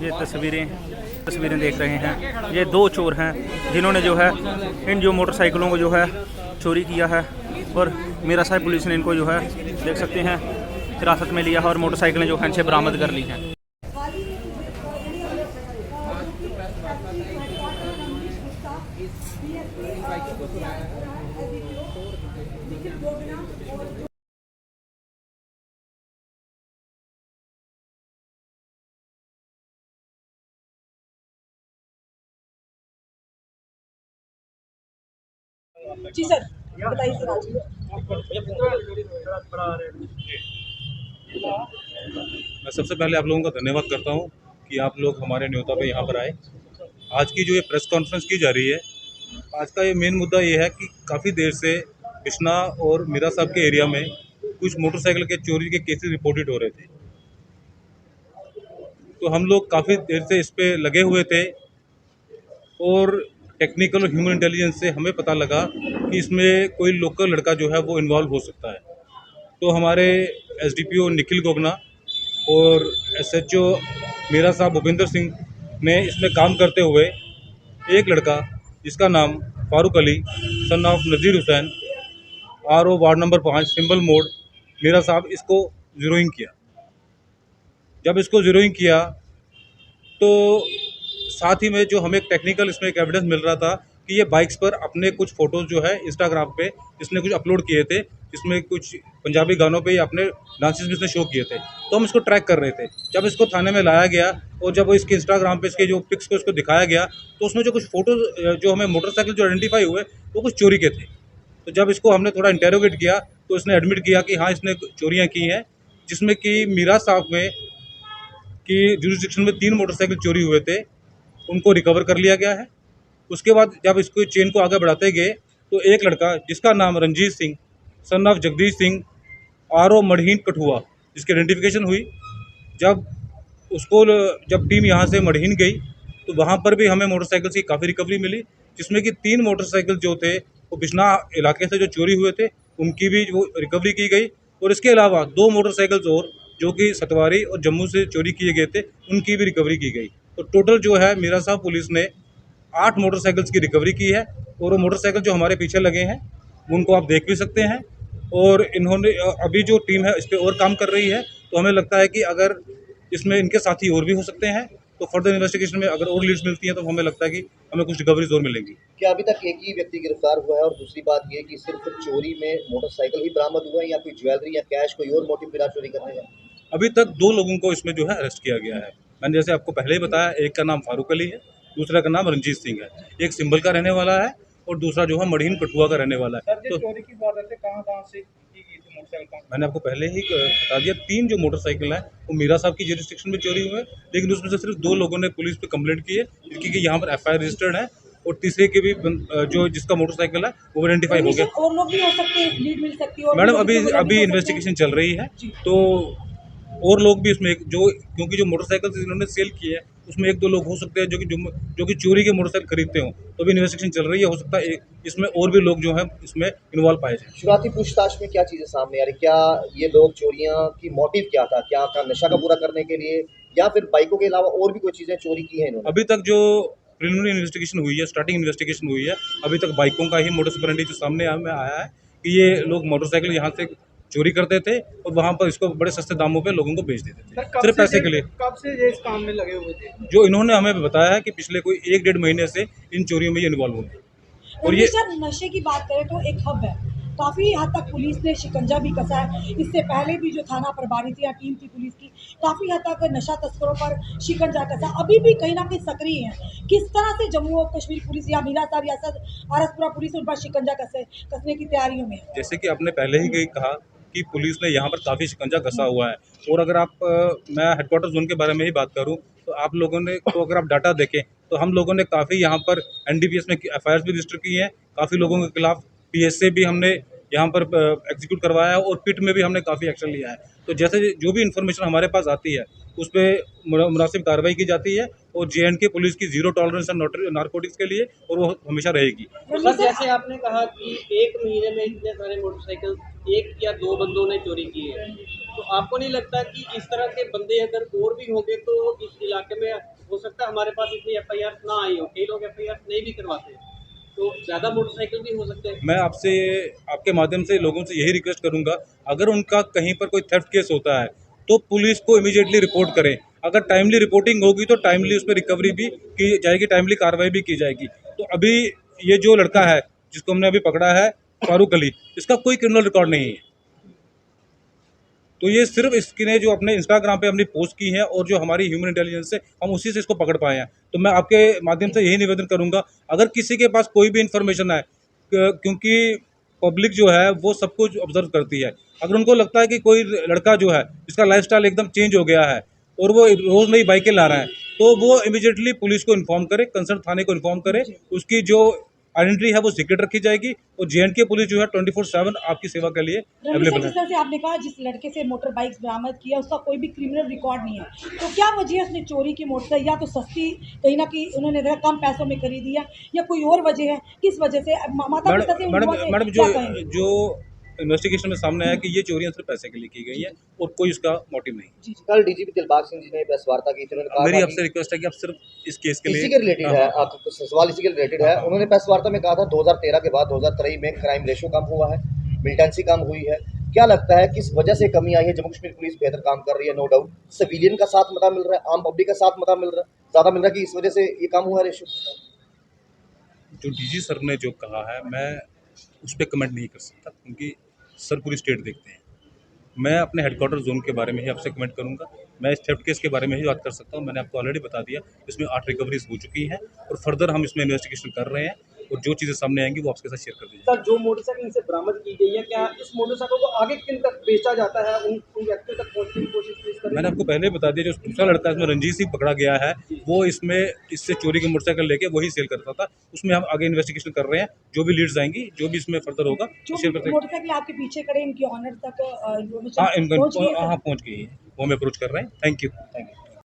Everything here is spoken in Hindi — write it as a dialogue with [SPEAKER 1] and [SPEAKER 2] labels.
[SPEAKER 1] ये तस्वीरें देख रहे हैं। ये दो चोर हैं जिन्होंने जो है इन जो मोटरसाइकिलों को जो है चोरी किया है, और मीरा साहिब पुलिस ने इनको जो है देख सकते हैं हिरासत में लिया है और मोटरसाइकिलें जो हैं इनसे बरामद कर ली हैं।
[SPEAKER 2] जी सर, बताइए सर। आज
[SPEAKER 3] मैं सबसे पहले आप लोगों का धन्यवाद करता हूं कि आप लोग हमारे न्योता पे यहाँ पर आए। आज की जो ये प्रेस कॉन्फ्रेंस की जा रही है, आज का ये मेन मुद्दा ये है कि काफ़ी देर से बिश्ना और मीरा साहब के एरिया में कुछ मोटरसाइकिल के चोरी के केसेस रिपोर्टेड हो रहे थे। तो हम लोग काफ़ी देर से इस पे लगे हुए थे और टेक्निकल और ह्यूमन इंटेलिजेंस से हमें पता लगा कि इसमें कोई लोकल लड़का जो है वो इन्वॉल्व हो सकता है। तो हमारे एसडीपीओ निखिल गोगना और एसएचओ मीरा साहब भूपेंद्र सिंह ने इसमें काम करते हुए एक लड़का जिसका नाम Farooq Ali son of Nazir Hussain RO ward number 5 symbol मोड़ मीरा साहब, इसको ज़ीरोइंग किया। जब इसको ज़ीरोइंग किया तो साथ ही में जो हमें टेक्निकल इसमें एक एविडेंस मिल रहा था कि ये बाइक्स पर अपने कुछ फ़ोटोज़ जो है इंस्टाग्राम पे इसने कुछ अपलोड किए थे, जिसमें कुछ पंजाबी गानों पे अपने डांसेस भी इसने शो किए थे। तो हम इसको ट्रैक कर रहे थे। जब इसको थाने में लाया गया और जब इसके इंस्टाग्राम पे इसके जो पिक्स को इसको दिखाया गया तो उसमें जो कुछ फ़ोटोज़ जो हमें मोटरसाइकिल जो आइडेंटिफाई हुए वो कुछ चोरी के थे। तो जब इसको हमने थोड़ा इंटेरोगेट किया तो इसने एडमिट किया कि हाँ इसने चोरियाँ की हैं, जिसमें कि मीरा साहब में की जुरिस्डिक्शन में 3 मोटरसाइकिल चोरी हुए थे, उनको रिकवर कर लिया गया है। उसके बाद जब इसको चेन को आगे बढ़ाते गए तो एक लड़का जिसका नाम Ranjit Singh son of Jagdish Singh RO Madhin Kathua, जिसकी आइडेंटिफिकेशन हुई। जब टीम यहाँ से मढ़ीन गई तो वहाँ पर भी हमें मोटरसाइकिल की काफ़ी रिकवरी मिली, जिसमें कि 3 मोटरसाइकिल जो थे वो बिश्ना इलाके से जो चोरी हुए थे उनकी भी वो रिकवरी की गई, और इसके अलावा 2 मोटरसाइकिल्स और जो कि सतवारी और जम्मू से चोरी किए गए थे उनकी भी रिकवरी की गई। तो टोटल जो है मीरा साहब पुलिस ने 8 मोटरसाइकिल्स की रिकवरी की है, और वो मोटरसाइकिल जो हमारे पीछे लगे हैं उनको आप देख भी सकते हैं। और इन्होंने अभी जो टीम है इस पर और काम कर रही है, तो हमें लगता है कि अगर इसमें इनके साथी और भी हो सकते हैं तो फर्दर इन्वेस्टिगेशन में अगर और लीड्स मिलती हैं तो हमें लगता है कि हमें कुछ रिकवरीज और मिलेंगी।
[SPEAKER 4] क्या अभी तक एक ही व्यक्ति गिरफ्तार हुआ है? और दूसरी बात ये कि सिर्फ चोरी में मोटरसाइकिल ही बरामद हुआ है या कोई ज्वेलरी या कैश कोई और मोटिव बिना चोरी करने का?
[SPEAKER 3] अभी तक 2 लोगों को इसमें जो है अरेस्ट किया गया है। मैंने जैसे आपको पहले ही बताया, एक का नाम फारूक अली है, दूसरा का नाम रंजीत सिंह है। एक सिंबल का रहने वाला है और दूसरा जो है मढ़ीन कठुआ का रहने वाला है। तो
[SPEAKER 1] चोरी की बात है, कहाँ से की गई थी मोटरसाइकिल?
[SPEAKER 3] मैंने आपको पहले ही बता दिया, 3 जो मोटरसाइकिल है वो मीरा साहब की जुरिस्डिक्शन में चोरी हुए, लेकिन उसमें से सिर्फ 2 लोगों ने पुलिस पे कंप्लेंट की है, जिनकी यहाँ पर FIR रजिस्टर्ड है, और तीसरे के भी जो जिसका मोटरसाइकिल है वो आइडेंटिफाई हो गया।
[SPEAKER 2] और लोग भी हो सकते हैं, लीड मिल सकती है
[SPEAKER 3] मैडम अभी इन्वेस्टिगेशन चल रही है, तो और लोग भी इसमें क्योंकि जो मोटरसाइकिल इन्होंने सेल किए हैं उसमें 1-2 लोग हो सकते हैं जो कि चोरी के मोटरसाइकिल खरीदते हो, तो भी इन्वेस्टिगेशन चल रही है। हो सकता है इसमें और भी लोग जो हैं इसमें इन्वॉल्व पाए जाए।
[SPEAKER 4] शुरुआती पूछताछ में क्या चीज़ें सामने आ रही? क्या ये लोग चोरियां की मोटिव क्या था? क्या था नशा का पूरा करने के लिए, या फिर बाइकों के अलावा और भी कोई चीज़ें चोरी की हैं इन्होंने?
[SPEAKER 3] अभी तक जो प्रिलिमिनरी इन्वेस्टिगेशन हुई है, स्टार्टिंग इन्वेस्टिगेशन हुई है, अभी तक बाइकों का ही मोटर्स ऑपरेंडी जो सामने आया है कि ये लोग मोटरसाइकिल यहाँ से चोरी करते थे और वहाँ पर इसको बड़े सस्ते दामों पे लोगों को बेच देते थे, सिर्फ पैसे के लिए।
[SPEAKER 1] कब से ये इस काम में लगे हुए थे?
[SPEAKER 3] जो इन्होंने हमें बताया है कि पिछले कोई 1-1.5 महीने से इन चोरियों में ये इन्वॉल्व हुए हैं।
[SPEAKER 2] और ये सर नशे की बात करें तो एक हब है, काफ़ी हद तक पुलिस ने शिकंजा भी कसा है। इससे पहले भी जो थाना प्रभारी थी या टीम थी पुलिस की, काफ़ी हद तक नशा तस्करों पर शिकंजा कसा, अभी भी कहीं ना कहीं सक्रिय है। किस तरह से जम्मू और कश्मीर पुलिस या मीरा साहब या आरसपुरा पुलिस उन पर शिकंजा कसने की तैयारियों में है?
[SPEAKER 3] जैसे कि आपने पहले ही कहा कि पुलिस ने यहाँ पर काफ़ी शिकंजा कसा हुआ है, और अगर मैं हेडक्वार्टर जोन के बारे में ही बात करूँ तो आप लोगों ने अगर आप डाटा देखें तो हम लोगों ने काफ़ी यहाँ पर NDPS में FIRs भी रजिस्टर की हैं, काफ़ी लोगों के खिलाफ PSA भी हमने यहाँ पर एग्जीक्यूट करवाया है और पिट में भी हमने काफ़ी एक्शन लिया है। तो जैसे जो भी इन्फॉर्मेशन हमारे पास आती है उस पर मुनासिब कार्रवाई की जाती है और J&K पुलिस की जीरो टॉलरेंस है नारकोटिक्स के लिए और वो हमेशा रहेगी।
[SPEAKER 5] तो सर जैसे आपने कहा कि 1 महीने में इतने सारे मोटरसाइकिल 1 या 2 बंदों ने चोरी की है, तो आपको नहीं लगता कि इस तरह के बंदे अगर और भी होंगे तो इस इलाके में हो सकता है हमारे पास इतनी FIR ना आई हो, कई लोग FIR नहीं भी करवाते, तो ज़्यादा मोटरसाइकिल भी हो सकते हैं।
[SPEAKER 3] मैं आपसे आपके माध्यम से लोगों से यही रिक्वेस्ट करूंगा, अगर उनका कहीं पर कोई थेफ्ट केस होता है तो पुलिस को इमीडिएटली रिपोर्ट करें। अगर टाइमली रिपोर्टिंग होगी तो टाइमली उस पर रिकवरी भी की जाएगी, टाइमली कार्रवाई भी की जाएगी। तो अभी ये जो लड़का है जिसको हमने अभी पकड़ा है फारूक अली, इसका कोई क्रिमिनल रिकॉर्ड नहीं है। तो ये सिर्फ इसने जो अपने इंस्टाग्राम पे अपनी पोस्ट की है और जो हमारी ह्यूमन इंटेलिजेंस से हम उसी से इसको पकड़ पाए हैं। तो मैं आपके माध्यम से यही निवेदन करूंगा, अगर किसी के पास कोई भी इन्फॉर्मेशन है, क्योंकि पब्लिक जो है वो सब कुछ ऑब्जर्व करती है, अगर उनको लगता है कि कोई लड़का जो है जिसका लाइफस्टाइल एकदम चेंज हो गया है और वो रोज़ नई बाइकें ला रहा है, तो वो इमीडिएटली पुलिस को इन्फॉर्म करे, कंसर्न थाने को इन्फॉर्म करे। उसकी जो आइडेंटिटी है वो सीक्रेट रखी जाएगी और J&K पुलिस जो है 24/7 आपकी सेवा के लिए अवेलेबल है।
[SPEAKER 2] जिस तरह से आपने कहा जिस लड़के से मोटर बाइक्स बरामद किया उसका कोई भी क्रिमिनल रिकॉर्ड नहीं है, तो क्या वजह है उसने चोरी की मोटरसाइकिल? या तो सस्ती कहीं ना कहीं उन्होंने देखा कम पैसों में खरीदी है या कोई और वजह है? किस वजह से माता पिता से
[SPEAKER 3] मैडम जो इन्वेस्टिगेशन में सामने आया कि ये चोरियां सिर्फ पैसे के लिए की गई है और कोई उसका मोटिव नहीं।
[SPEAKER 4] कल DGP दिलबाग सिंह जी ने प्रेस वार्ता की थी, उन्होंने कहा
[SPEAKER 3] मेरी
[SPEAKER 4] था
[SPEAKER 3] आपसे
[SPEAKER 4] कि
[SPEAKER 3] रिक्वेस्ट है कि आप सिर्फ इस केस के लिए
[SPEAKER 4] इसी के रिलेटेड है, आपका सवाल इसी के रिलेटेड है। उन्होंने प्रेस वार्ता में कहा था 2013 के बाद 2023 में क्राइम रेशो कम हुआ है, मिलिटेंसी कम हुई है। क्या लगता है किस वजह से कमी आई है? जम्मू कश्मीर पुलिस बेहतर काम कर रही है, नो डाउट, सिविलियन का साथ मता मिल रहा है, आम पब्लिक का साथ मता मिल रहा है, ज़्यादा मिल रहा है कि इस वजह से ये कम हुआ रेशो?
[SPEAKER 3] जो DG सर ने जो कहा है मैं उस पर कमेंट नहीं कर सकता, क्योंकि सर पूरी स्टेट देखते हैं। मैं अपने हेडक्वार्टर जोन के बारे में ही आपसे कमेंट करूंगा। मैं इस थेफ्ट केस के बारे में ही बात कर सकता हूं। मैंने आपको ऑलरेडी बता दिया, इसमें 8 रिकवरीज हो चुकी हैं और फर्दर हम इसमें इन्वेस्टिगेशन कर रहे हैं और जो चीज़ें सामने आएंगी वो आपके साथ शेयर कर दी जाएगी।
[SPEAKER 5] सर जो मोटरसाइकिल इनसे बरामद की गई है, क्या इस मोटरसाइकिल को आगे किन तक बेचा जाता है, उन व्यक्तियों तक पहुंचने की कोशिश पुलिस कर रही है?
[SPEAKER 3] मैंने आपको पहले बता दिया, जो दूसरा लड़का इसमें रंजीत सिंह पकड़ा गया है वो इसमें इससे चोरी की मोटरसाइकिल लेके वही सेल करता था। उसमें हम आगे इन्वेस्टिगेशन कर रहे हैं, जो भी लीड्स आएंगी, जो भी इसमें फर्दर होगा
[SPEAKER 2] जो
[SPEAKER 3] शेयर करते हैं।
[SPEAKER 2] मोटरसाइकिल आपके पीछे खड़े इनकी ऑनर तक
[SPEAKER 3] हाँ,
[SPEAKER 2] पहुंच गई है?
[SPEAKER 3] हाँ पहुँच गई है, वो हमें अप्रोच कर रहे हैं। Thank you.